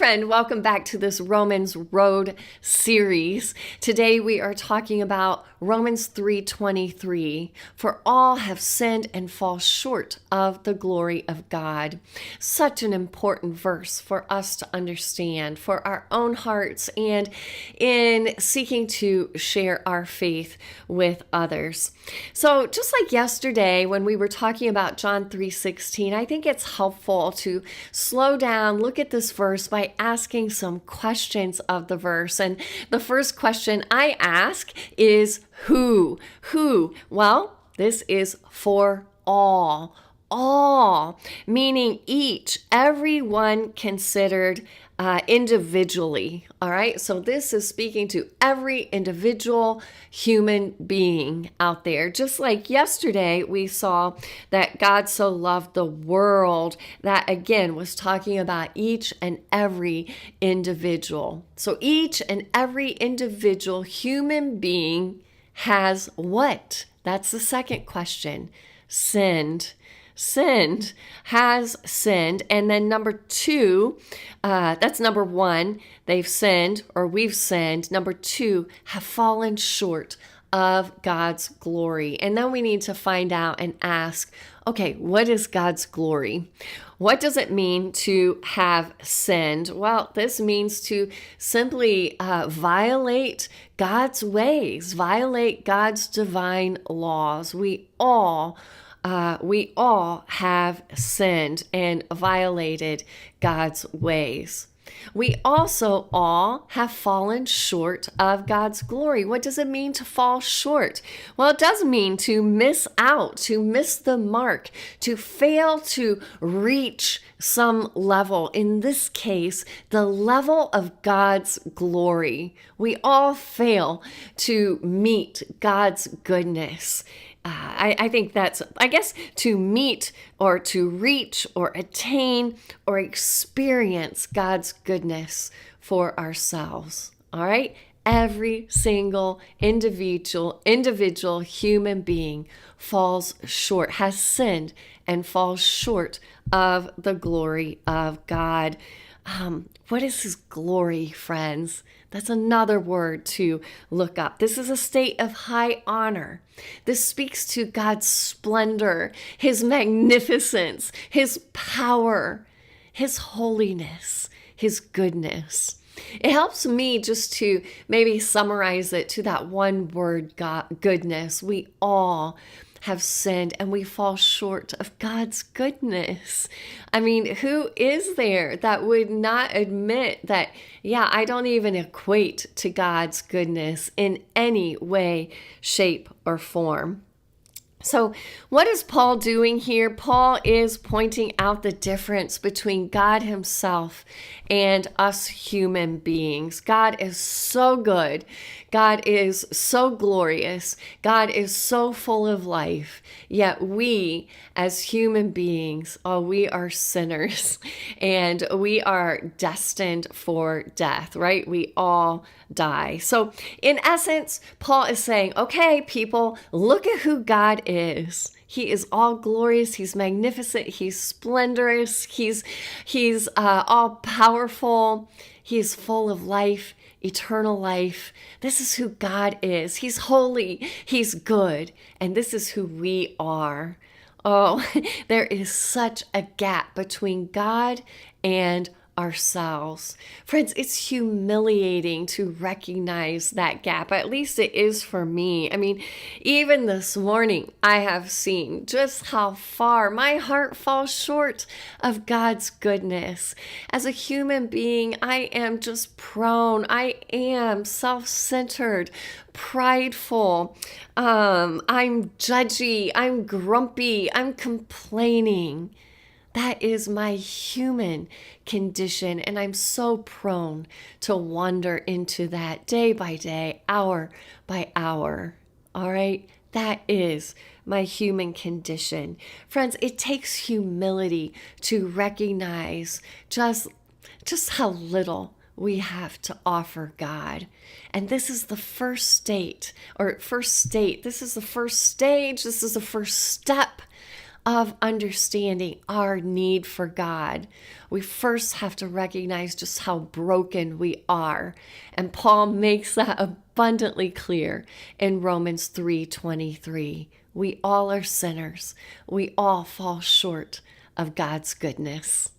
friend. Welcome back to this Romans Road series. Today we are talking about Romans 3:23. For all have sinned and fall short of the glory of God. Such an important verse for us to understand for our own hearts and in seeking to share our faith with others. So just like yesterday when we were talking about John 3:16, I think it's helpful to slow down, look at this verse by asking some questions of the verse. And the first question I ask is who? Who? Well, this is for all. All, meaning each, everyone considered individually. All right. So this is speaking to every individual human being out there. Just like yesterday, we saw that God so loved the world. That again was talking about each and every individual. So each and every individual human being has what? That's the second question. Has sinned. And then number two, that's number one, they've sinned or we've sinned. Number two, have fallen short of God's glory. And then we need to find out and ask, okay, what is God's glory? What does it mean to have sinned? Well, this means to simply violate God's ways, violate God's divine laws. We all have sinned and violated God's ways. We also all have fallen short of God's glory. What does it mean to fall short? Well, it does mean to miss out, to miss the mark, to fail to reach some level. In this case, the level of God's glory. We all fail to meet God's goodness. I think that's, I guess, to meet or to reach or attain or experience God's goodness for ourselves. All right? Every single individual human being falls short, has sinned and falls short of the glory of God. What is his glory, friends? That's another word to look up. This is a state of high honor. This speaks to God's splendor, his magnificence, his power, his holiness, his goodness. It helps me just to maybe summarize it to that one word, God, goodness. We all have sinned and we fall short of God's goodness. I mean, who is there that would not admit that, yeah, I don't even equate to God's goodness in any way, shape, or form? So what is Paul doing here? Paul is pointing out the difference between God himself and us human beings. God is so good. God is so glorious. God is so full of life. Yet we, as human beings, we are sinners and we are destined for death, right? We all die. So in essence, Paul is saying, okay, people, look at who God is. He is all glorious. He's magnificent. He's splendorous. He's all powerful. He's full of life, eternal life. This is who God is. He's holy. He's good. And this is who we are. Oh, there is such a gap between God and ourselves. Friends, it's humiliating to recognize that gap. At least it is for me. I mean, even this morning, I have seen just how far my heart falls short of God's goodness. As a human being, I am just prone. I am self-centered, prideful. I'm judgy. I'm grumpy. I'm complaining. That is my human condition, and I'm so prone to wander into that day by day, hour by hour. All right? That is my human condition. Friends, it takes humility to recognize just how little we have to offer God. And this is the first state. This is the first stage. This is the first step of understanding our need for God, we first have to recognize just how broken we are. And Paul makes that abundantly clear in Romans 3:23. We all are sinners. We all fall short of God's goodness.